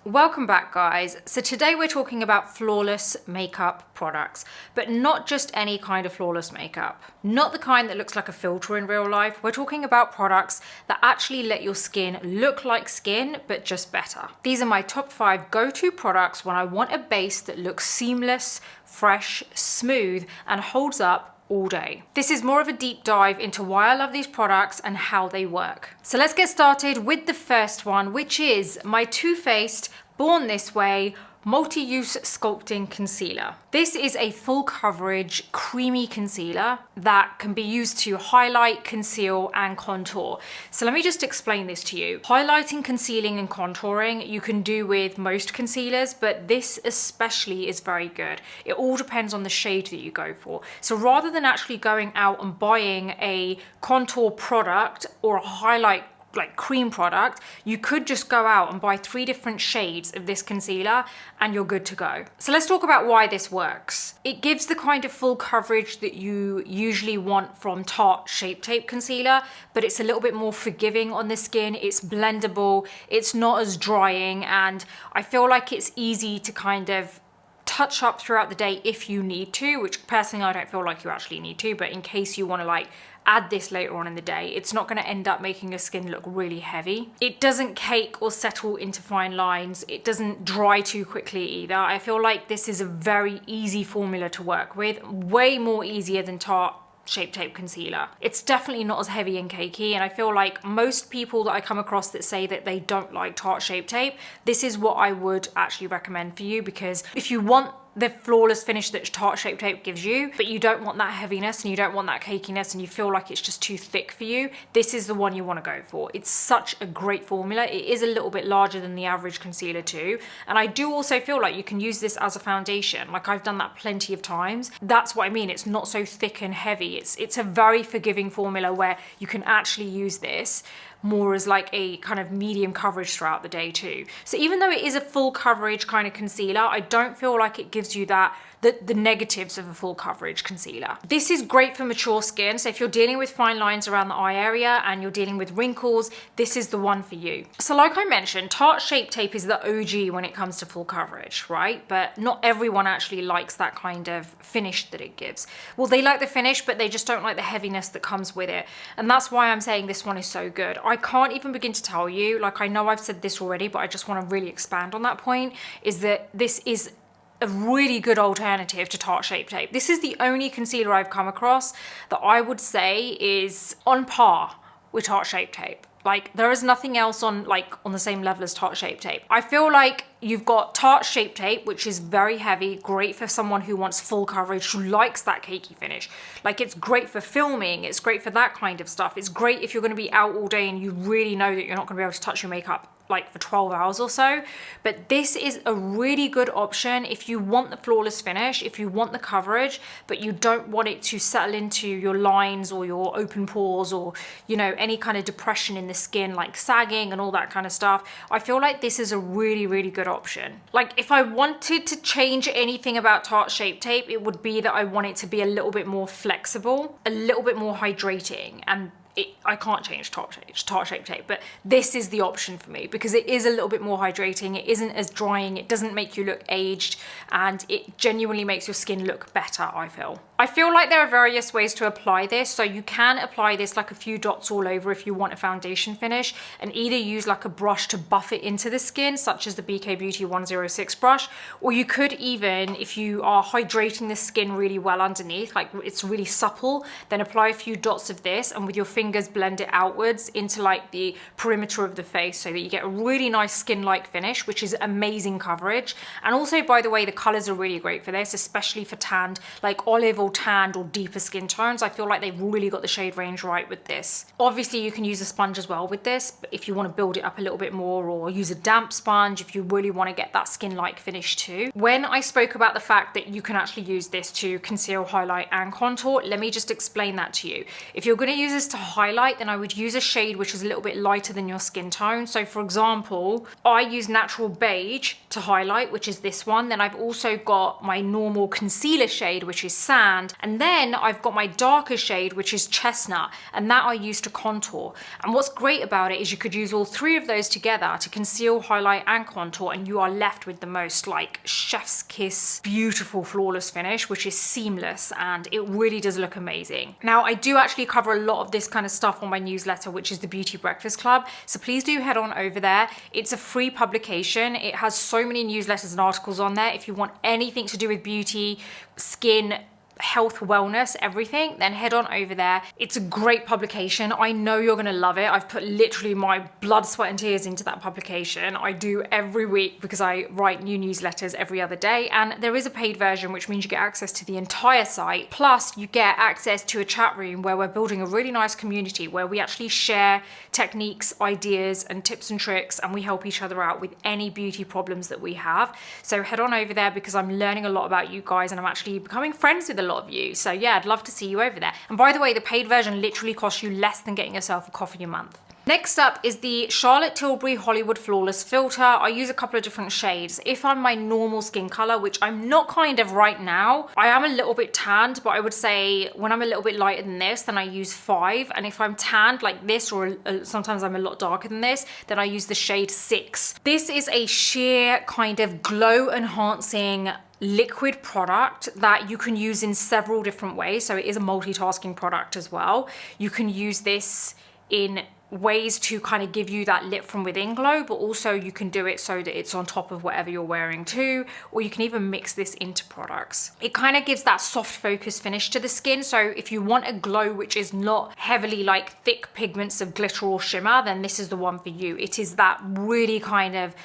Welcome back, guys. So today we're talking about flawless makeup products, but not just any kind of flawless makeup. Not the kind that looks like a filter in real life. We're talking about products that actually let your skin look like skin, but just better. These are my top 5 go-to products when I want a base that looks seamless, fresh, smooth, and holds up all day. This is more of a deep dive into why I love these products and how they work. So let's get started with the first one, which is my Too Faced Born This Way Multi-Use Sculpting Concealer. This is a full coverage creamy concealer that can be used to highlight, conceal, and contour. So let me just explain this to you. Highlighting, concealing, and contouring you can do with most concealers, but this especially is very good. It all depends on the shade that you go for. So rather than actually going out and buying a contour product or a highlight like cream product, you could just go out and buy 3 different shades of this concealer and you're good to go. So let's talk about why this works. It gives the kind of full coverage that you usually want from Tarte Shape Tape concealer, but it's a little bit more forgiving on the skin. It's blendable, it's not as drying, and I feel like it's easy to kind of touch up throughout the day if you need to, which personally I don't feel like you actually need to, but in case you want to like add this later on in the day, it's not going to end up making your skin look really heavy. It doesn't cake or settle into fine lines. It doesn't dry too quickly either. I feel like this is a very easy formula to work with, way more easier than Tarte Shape Tape concealer. It's definitely not as heavy and cakey, and I feel like most people that I come across that say that they don't like Tarte Shape Tape, this is what I would actually recommend for you, because if you want the flawless finish that Tarte Shape Tape gives you, but you don't want that heaviness and you don't want that cakiness and you feel like it's just too thick for you, this is the one you want to go for. It's such a great formula. It is a little bit larger than the average concealer too. And I do also feel like you can use this as a foundation. Like I've done that plenty of times. That's what I mean. It's not so thick and heavy. It's a very forgiving formula where you can actually use this more as like a kind of medium coverage throughout the day too. So even though it is a full coverage kind of concealer, I don't feel like it gives you that the negatives of a full coverage concealer. This is great for mature skin. So if you're dealing with fine lines around the eye area and you're dealing with wrinkles, this is the one for you. So like I mentioned, Tarte Shape Tape is the OG when it comes to full coverage, right? But not everyone actually likes that kind of finish that it gives. Well, they like the finish, but they just don't like the heaviness that comes with it. And that's why I'm saying this one is so good. I can't even begin to tell you, like I know I've said this already, but I just want to really expand on that point, is that this is a really good alternative to Tarte Shape Tape. This is the only concealer I've come across that I would say is on par with Tarte Shape Tape. Like there is nothing else on the same level as Tarte Shape Tape. I feel like you've got Tarte Shape Tape, which is very heavy, great for someone who wants full coverage, who likes that cakey finish. Like it's great for filming, it's great for that kind of stuff. It's great if you're gonna be out all day and you really know that you're not gonna be able to touch your makeup like for 12 hours or so. But this is a really good option if you want the flawless finish, if you want the coverage, but you don't want it to settle into your lines or your open pores or, you know, any kind of depression in the skin, like sagging and all that kind of stuff. I feel like this is a really, really good option. Like if I wanted to change anything about Tarte Shape Tape, it would be that I want it to be a little bit more flexible, a little bit more hydrating, and I can't change Tarte Shape Tape, but this is the option for me because it is a little bit more hydrating, it isn't as drying, it doesn't make you look aged, and it genuinely makes your skin look better, I feel. I feel like there are various ways to apply this, so you can apply this like a few dots all over if you want a foundation finish, and either use like a brush to buff it into the skin, such as the BK Beauty 106 brush, or you could even, if you are hydrating the skin really well underneath, like it's really supple, then apply a few dots of this and with your fingers blend it outwards into like the perimeter of the face so that you get a really nice skin-like finish, which is amazing coverage. And also, by the way, the colors are really great for this, especially for tanned, like olive or tanned or deeper skin tones. I feel like they've really got the shade range right with this. Obviously, you can use a sponge as well with this, but if you want to build it up a little bit more, or use a damp sponge if you really want to get that skin-like finish too. When I spoke about the fact that you can actually use this to conceal, highlight, and contour, let me just explain that to you. If you're going to use this to highlight, then I would use a shade which is a little bit lighter than your skin tone. So for example, I use natural beige to highlight, which is this one. Then I've also got my normal concealer shade, which is sand. And then I've got my darker shade, which is chestnut, and that I use to contour. And what's great about it is you could use all three of those together to conceal, highlight, and contour, and you are left with the most like chef's kiss, beautiful, flawless finish, which is seamless, and it really does look amazing. Now, I do actually cover a lot of this kind of stuff on my newsletter, which is the Beauty Breakfast Club. So please do head on over there. It's a free publication. It has so many newsletters and articles on there. If you want anything to do with beauty, skin, health, wellness, everything, then head on over there. It's a great publication. I know you're gonna love it. I've put literally my blood, sweat, and tears into that publication. I do every week because I write new newsletters every other day, and there is a paid version, which means you get access to the entire site. Plus, you get access to a chat room where we're building a really nice community where we actually share techniques, ideas, and tips and tricks, and we help each other out with any beauty problems that we have. So head on over there because I'm learning a lot about you guys, and I'm actually becoming friends with a lot of you. So yeah, I'd love to see you over there. And by the way, the paid version literally costs you less than getting yourself a coffee a month. Next up is the Charlotte Tilbury Hollywood Flawless Filter. I use a couple of different shades. If I'm my normal skin color, which I'm not kind of right now, I am a little bit tanned, but I would say when I'm a little bit lighter than this, then I use 5. And if I'm tanned like this, or sometimes I'm a lot darker than this, then I use the shade 6. This is a sheer kind of glow enhancing liquid product that you can use in several different ways. So it is a multitasking product as well. You can use this in ways to kind of give you that lit from within glow, but also you can do it so that it's on top of whatever you're wearing too, or you can even mix this into products. It kind of gives that soft focus finish to the skin. So if you want a glow which is not heavily like thick pigments of glitter or shimmer, then this is the one for you. It is that really kind of,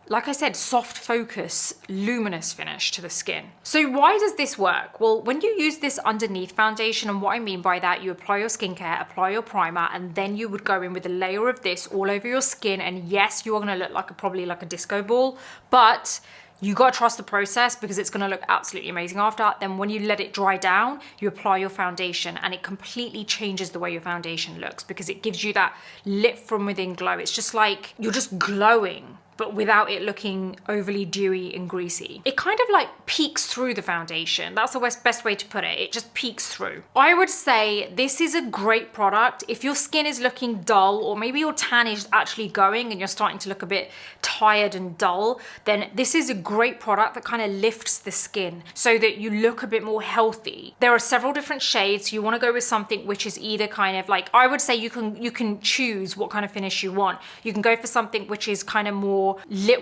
like I said, soft focus, luminous finish to the skin. So why does this work? Well, when you use this underneath foundation, and what I mean by that, you apply your skincare, apply your primer, and then you would go in with a layer of this all over your skin. And yes, you are gonna look like probably like a disco ball, but you gotta trust the process because it's gonna look absolutely amazing after. Then when you let it dry down, you apply your foundation, and it completely changes the way your foundation looks because it gives you that lit from within glow. It's just like you're just glowing, but without it looking overly dewy and greasy. It kind of like peeks through the foundation. That's the best way to put it. It just peeks through. I would say this is a great product. If your skin is looking dull, or maybe your tan is actually going and you're starting to look a bit tired and dull, then this is a great product that kind of lifts the skin so that you look a bit more healthy. There are several different shades. You wanna go with something which is either kind of like, I would say you can choose what kind of finish you want. You can go for something which is kind of more lit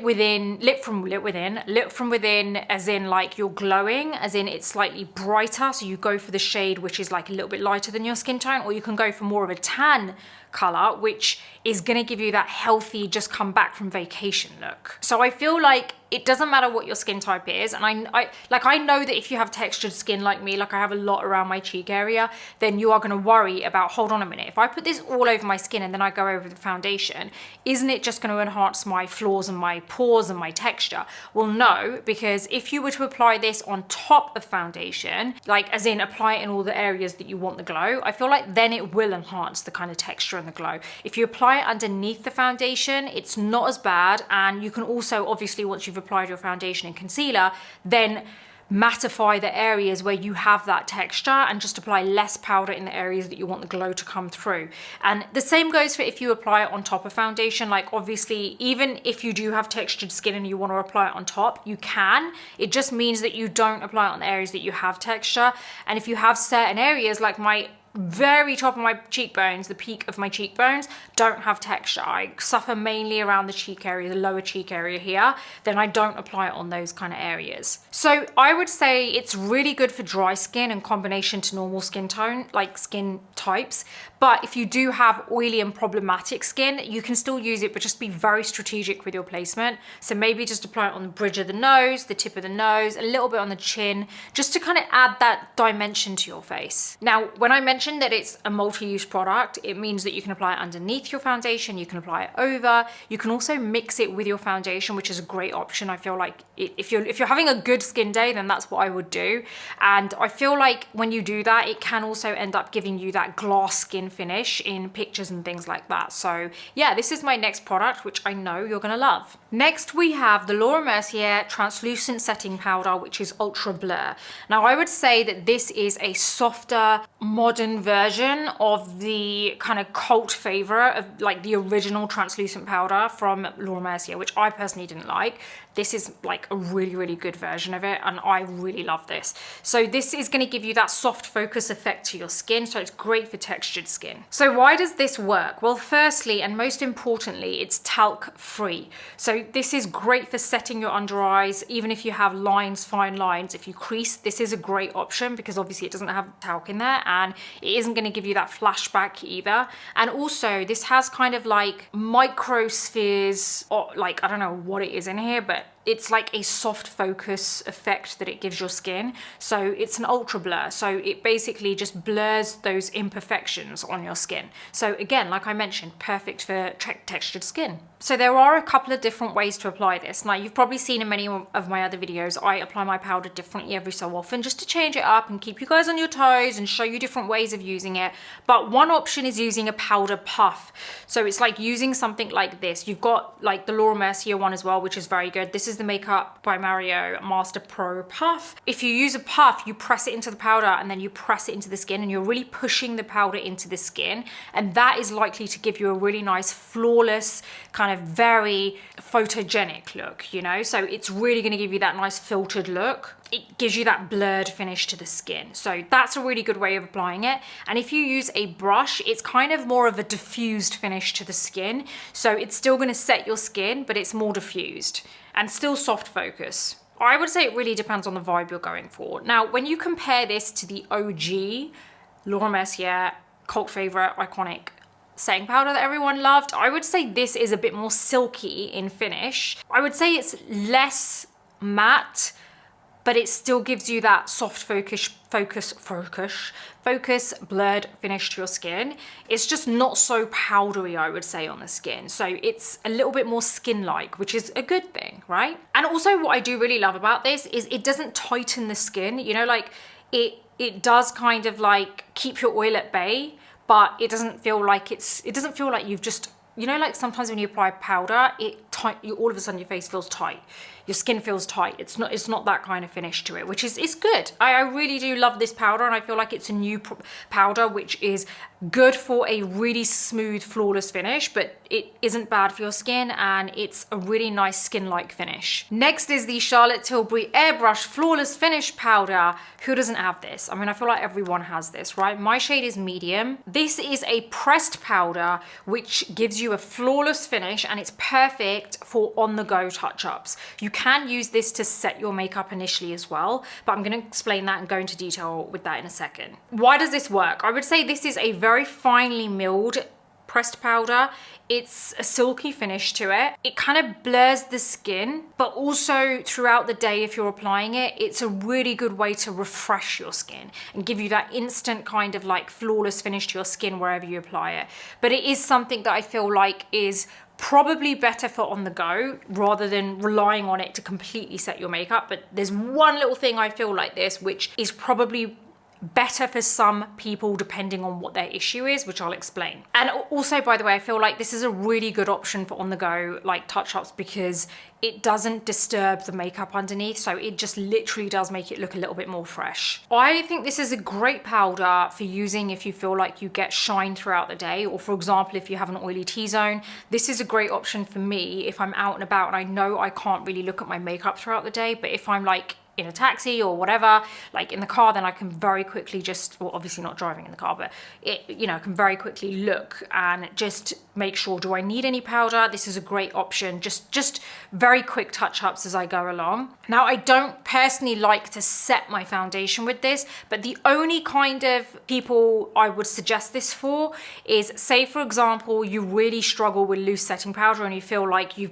from within, as in like you're glowing, as in it's slightly brighter. So you go for the shade which is like a little bit lighter than your skin tone, or you can go for more of a tan color, which is gonna give you that healthy, just come back from vacation look. So I feel like it doesn't matter what your skin type is. And I know that if you have textured skin like me, like I have a lot around my cheek area, then you are gonna worry about, hold on a minute, if I put this all over my skin and then I go over the foundation, isn't it just gonna enhance my flaws and my pores and my texture? Well, no, because if you were to apply this on top of foundation, like as in apply it in all the areas that you want the glow, I feel like then it will enhance the kind of texture and the glow. If you apply it underneath the foundation, it's not as bad. And you can also, obviously, once you've applied your foundation and concealer, then mattify the areas where you have that texture and just apply less powder in the areas that you want the glow to come through. And the same goes for if you apply it on top of foundation. Like obviously, even if you do have textured skin and you want to apply it on top, you can. It just means that you don't apply it on the areas that you have texture. And if you have certain areas like my very top of my cheekbones, the peak of my cheekbones, don't have texture. I suffer mainly around the cheek area, the lower cheek area here, then I don't apply it on those kind of areas. So I would say it's really good for dry skin in combination to normal skin tone, like skin types. But if you do have oily and problematic skin, you can still use it, but just be very strategic with your placement. So maybe just apply it on the bridge of the nose, the tip of the nose, a little bit on the chin, just to kind of add that dimension to your face. Now, when I mentioned that it's a multi-use product, it means that you can apply it underneath your foundation, you can apply it over, you can also mix it with your foundation, which is a great option. I feel like if you're having a good skin day, then that's what I would do. And I feel like when you do that, it can also end up giving you that glass skin finish in pictures and things like that. So yeah, this is my next product, which I know you're gonna love. Next, we have the Laura Mercier Translucent Setting Powder, which is Ultra Blur. Now, I would say that this is a softer, modern version of the kind of cult favorite of like the original translucent powder from Laura Mercier, which I personally didn't like. This is like a really, really good version of it, and I really love this. So this is going to give you that soft focus effect to your skin, so it's great for textured skin. So why does this work? Well, firstly, and most importantly, it's talc free. So this is great for setting your under eyes, even if you have lines, fine lines. If you crease, this is a great option because obviously it doesn't have talc in there, and it isn't going to give you that flashback either. And also, this has kind of like microspheres, or like, I don't know what it is in here, but it's like a soft focus effect that it gives your skin. So it's an ultra blur. So it basically just blurs those imperfections on your skin. So again, like I mentioned, perfect for textured skin. So there are a couple of different ways to apply this. Now, you've probably seen in many of my other videos, I apply my powder differently every so often just to change it up and keep you guys on your toes and show you different ways of using it. But one option is using a powder puff. So it's like using something like this. You've got like the Laura Mercier one as well, which is very good. This is the Makeup by Mario Master Pro Puff. If you use a puff, you press it into the powder and then you press it into the skin, and you're really pushing the powder into the skin. And that is likely to give you a really nice, flawless, kind of very photogenic look, you know? So it's really gonna give you that nice filtered look. It gives you that blurred finish to the skin. So that's a really good way of applying it. And if you use a brush, it's kind of more of a diffused finish to the skin. So it's still gonna set your skin, but it's more diffused and still soft focus. I would say it really depends on the vibe you're going for. Now, when you compare this to the OG Laura Mercier cult favorite, iconic setting powder that everyone loved, I would say this is a bit more silky in finish. I would say it's less matte, but it still gives you that soft focus, blurred finish to your skin. It's just not so powdery, I would say, on the skin. So it's a little bit more skin-like, which is a good thing, right? And also what I do really love about this is it doesn't tighten the skin, you know, like it does kind of like keep your oil at bay, but it doesn't feel like you've just, you know, like sometimes when you apply powder, all of a sudden your face feels tight. Your skin feels tight. It's not that kind of finish to it, which is good. I really do love this powder, and I feel like it's a new powder which is good for a really smooth, flawless finish, but it isn't bad for your skin, and it's a really nice skin-like finish. Next is the Charlotte Tilbury Airbrush Flawless Finish Powder. Who doesn't have this? I mean, I feel like everyone has this, right? My shade is medium. This is a pressed powder which gives you a flawless finish, and it's perfect for on-the-go touch-ups. You can use this to set your makeup initially as well, but I'm going to explain that and go into detail with that in a second. Why does this work? I would say this is a very finely milled pressed powder. It's a silky finish to it. It kind of blurs the skin, but also throughout the day if you're applying it, it's a really good way to refresh your skin and give you that instant kind of like flawless finish to your skin wherever you apply it. But it is something that I feel like is probably better for on the go rather than relying on it to completely set your makeup. But there's one little thing I feel like this, which is probably better for some people depending on what their issue is, which I'll explain. And also, by the way, I feel like this is a really good option for on the go like touch-ups because it doesn't disturb the makeup underneath, so it just literally does make it look a little bit more fresh. I think this is a great powder for using if you feel like you get shine throughout the day, or for example, if you have an oily T-zone. This is a great option for me if I'm out and about and I know I can't really look at my makeup throughout the day, but if I'm like in a taxi or whatever, like in the car, then I can very quickly just, well, obviously not driving in the car, but you know, I can very quickly look and just make sure, do I need any powder? This is a great option. Just very quick touch-ups as I go along. Now, I don't personally like to set my foundation with this, but the only kind of people I would suggest this for is, say for example, you really struggle with loose setting powder and you feel like you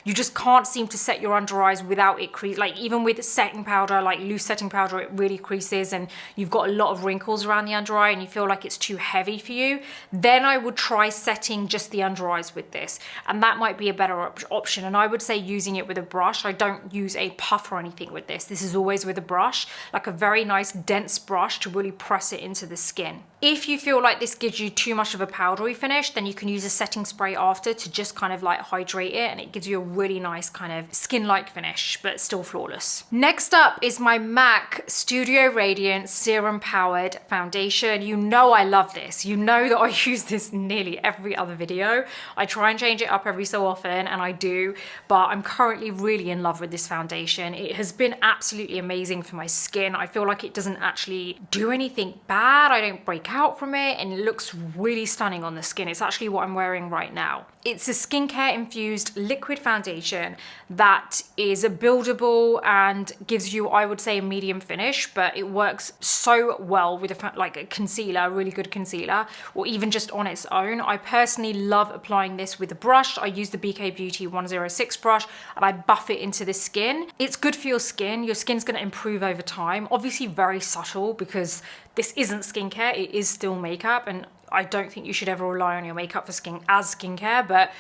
just can't seem to set your under eyes without it like even with setting powder, like loose setting powder, it really creases and you've got a lot of wrinkles around the under eye and you feel like it's too heavy for you, then I would try setting just the under eyes with this. And that might be a better option. And I would say using it with a brush. I don't use a puff or anything with this. This is always with a brush, like a very nice dense brush to really press it into the skin. If you feel like this gives you too much of a powdery finish, then you can use a setting spray after to just kind of like hydrate it, and it gives you a really nice kind of skin-like finish, but still flawless. Next up is my MAC Studio Radiant Serum Powered Foundation. You know I love this. You know that I use this in nearly every other video. I try and change it up every so often, and I do, but I'm currently really in love with this foundation. It has been absolutely amazing for my skin. I feel like it doesn't actually do anything bad. I don't break out from it, and it looks really stunning on the skin. It's actually what I'm wearing right now. It's a skincare infused liquid foundation that is buildable and gives you, I would say, a medium finish, but it works so well with like a concealer, a really good concealer, or even just on its own. I personally love applying this with a brush. I use the BK Beauty 106 brush and I buff it into the skin. It's good for your skin. Your skin's going to improve over time. Obviously very subtle because this isn't skincare, it is still makeup, and I don't think you should ever rely on your makeup for skincare, but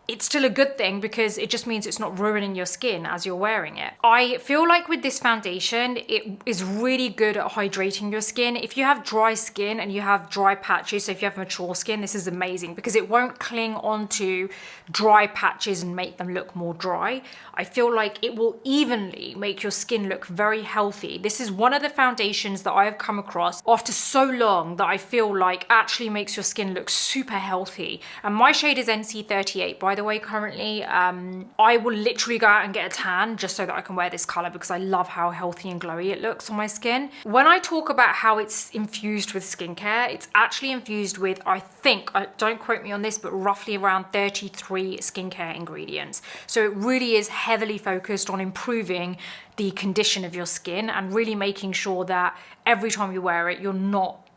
it's still a good thing because it just means it's not ruining your skin as you're wearing it. I feel like with this foundation, it is really good at hydrating your skin. If you have dry skin and you have dry patches, so if you have mature skin, this is amazing because it won't cling onto dry patches and make them look more dry. I feel like it will evenly make your skin look very healthy. This is one of the foundations that I have come across after so long that I feel like actually makes your skin look super healthy. And my shade is NC38, by the way, currently. I will literally go out and get a tan just so that I can wear this color because I love how healthy and glowy it looks on my skin. When I talk about how it's infused with skincare, it's actually infused with, I think, don't quote me on this, but roughly around 33 skincare ingredients. So it really is heavily focused on improving the condition of your skin and really making sure that every time you wear it, you're not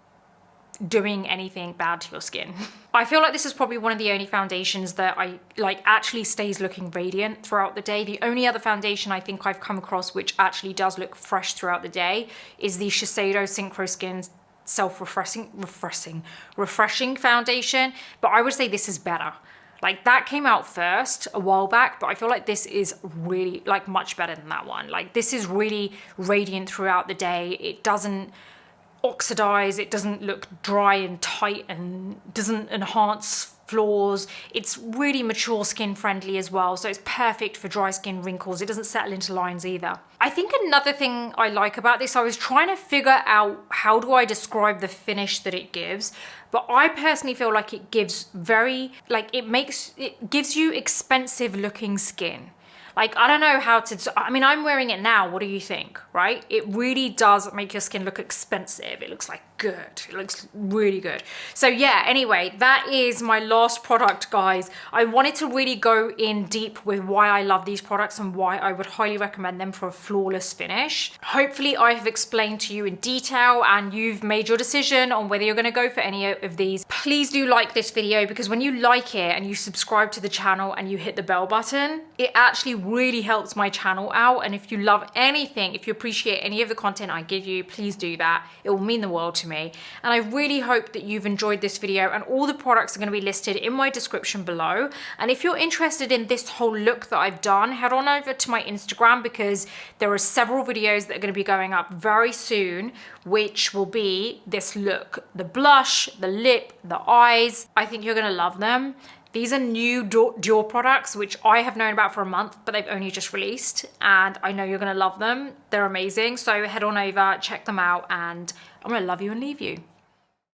doing anything bad to your skin. I feel like this is probably one of the only foundations that I like actually stays looking radiant throughout the day. The only other foundation I think I've come across which actually does look fresh throughout the day is the Shiseido Synchro Skin refreshing foundation, but I would say this is better. Like that came out first a while back, but I feel like this is really like much better than that one. Like this is really radiant throughout the day. It doesn't oxidize, it doesn't look dry and tight and doesn't enhance flaws. It's really mature skin friendly as well, so it's perfect for dry skin, wrinkles. It doesn't settle into lines either. I think another thing I like about this, I was trying to figure out how do I describe the finish that it gives, but I personally feel like it gives it gives you expensive looking skin. Like, I don't know how to, I mean, I'm wearing it now. What do you think, right? It really does make your skin look expensive. It looks like good. It looks really good. So yeah, anyway, that is my last product, guys. I wanted to really go in deep with why I love these products and why I would highly recommend them for a flawless finish. Hopefully I have explained to you in detail and you've made your decision on whether you're gonna go for any of these. Please do like this video because when you like it and you subscribe to the channel and you hit the bell button, it actually really helps my channel out. And if you love anything, if you appreciate any of the content I give you, please do that. It will mean the world to me. And I really hope that you've enjoyed this video, and all the products are going to be listed in my description below. And if you're interested in this whole look that I've done, head on over to my Instagram because there are several videos that are going to be going up very soon, which will be this look, the blush, the lip, the eyes. I think you're going to love them. These are new Dior products, which I have known about for a month, but they've only just released, and I know you're gonna love them. They're amazing, so head on over, check them out, and I'm gonna love you and leave you.